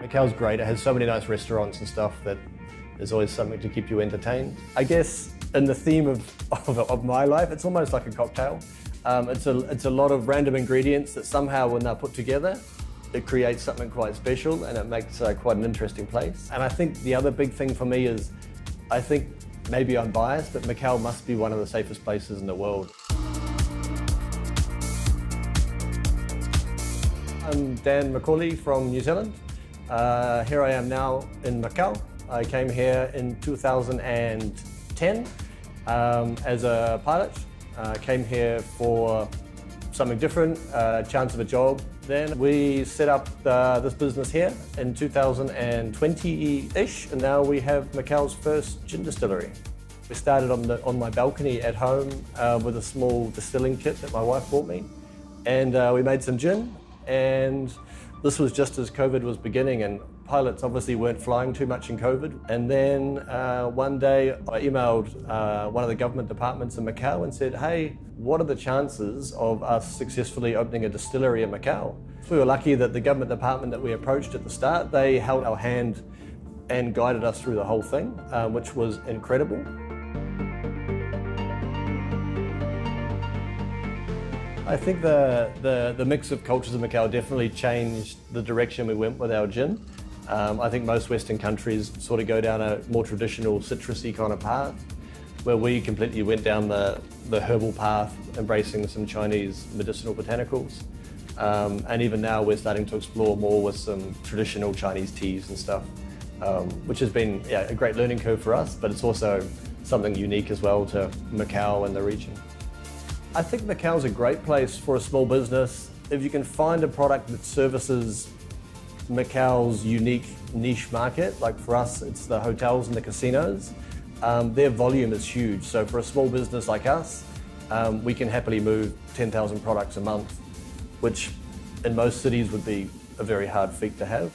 Macao's great. It has so many nice restaurants and stuff that there's always something to keep you entertained. I guess in the theme of my life, it's almost like a cocktail. It's a lot of random ingredients that somehow, when they're put together, it creates something quite special and it makes quite an interesting place. And I think the other big thing for me is, I think maybe I'm biased, but Macao must be one of the safest places in the world. I'm Dan McAulay from New Zealand. Here I am now in Macao. I came here in 2010 as a pilot. Came here for something different, a chance of a job. Then we set up this business here in 2020-ish, and now we have Macao's first gin distillery. We started on my balcony at home with a small distilling kit that my wife bought me, and we made some gin. And this was just as COVID was beginning, and pilots obviously weren't flying too much in COVID. And then one day I emailed one of the government departments in Macao and said, hey, what are the chances of us successfully opening a distillery in Macao? We were lucky that the government department that we approached at the start, they held our hand and guided us through the whole thing, which was incredible. I think the mix of cultures in Macao definitely changed the direction we went with our gin. I think most Western countries sort of go down a more traditional citrusy kind of path, where we completely went down the herbal path, embracing some Chinese medicinal botanicals. And even now we're starting to explore more with some traditional Chinese teas and stuff, which has been a great learning curve for us, but it's also something unique as well to Macao and the region. I think Macao's a great place for a small business. If you can find a product that services Macao's unique niche market, like for us, it's the hotels and the casinos, their volume is huge. So for a small business like us, we can happily move 10,000 products a month, which in most cities would be a very hard feat to have.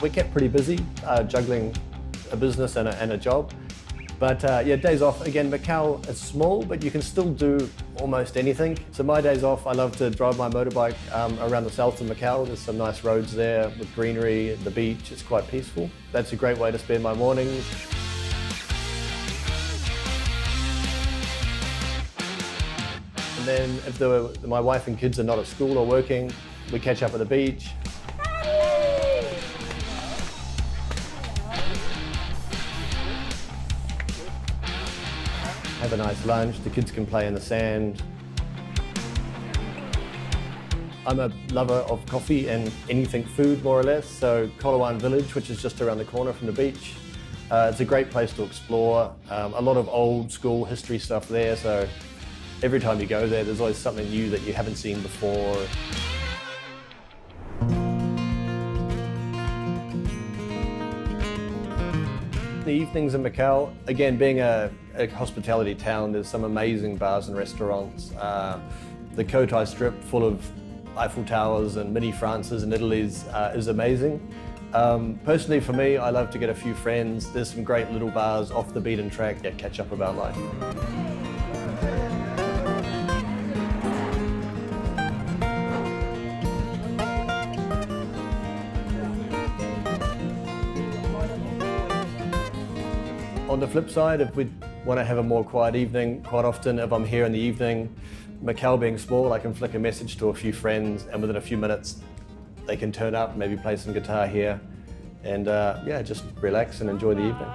We kept pretty busy, juggling a business and a job. But days off, again, Macao is small, but you can still do almost anything. So my days off, I love to drive my motorbike around the south of Macao. There's some nice roads there with greenery, the beach, it's quite peaceful. That's a great way to spend my mornings. And then if my wife and kids are not at school or working, we catch up at the beach. Have a nice lunch, the kids can play in the sand. I'm a lover of coffee and anything food, more or less, so Kolawan Village, which is just around the corner from the beach. It's a great place to explore, a lot of old school history stuff there, so every time you go there, there's always something new that you haven't seen before. The evenings in Macao, again, being a hospitality town, there's some amazing bars and restaurants. The Cotai Strip, full of Eiffel Towers and mini Frances and Italy's, is amazing. Personally, for me, I love to get a few friends. There's some great little bars off the beaten track that catch up about life. On the flip side, if we want to have a more quiet evening, quite often if I'm here in the evening, Macao being small, I can flick a message to a few friends and within a few minutes they can turn up, maybe play some guitar here and just relax and enjoy the evening.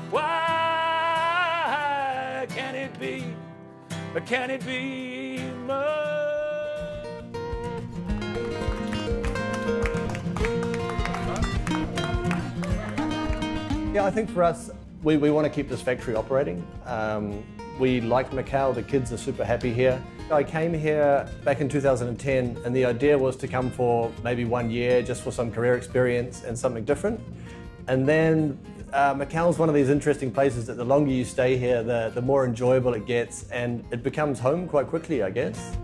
Why can it be, or can it be more? Yeah, I think for us, we want to keep this factory operating. We like Macao, the kids are super happy here. I came here back in 2010 and the idea was to come for maybe 1 year just for some career experience and something different. And then Macao's one of these interesting places that the longer you stay here, the more enjoyable it gets and it becomes home quite quickly, I guess.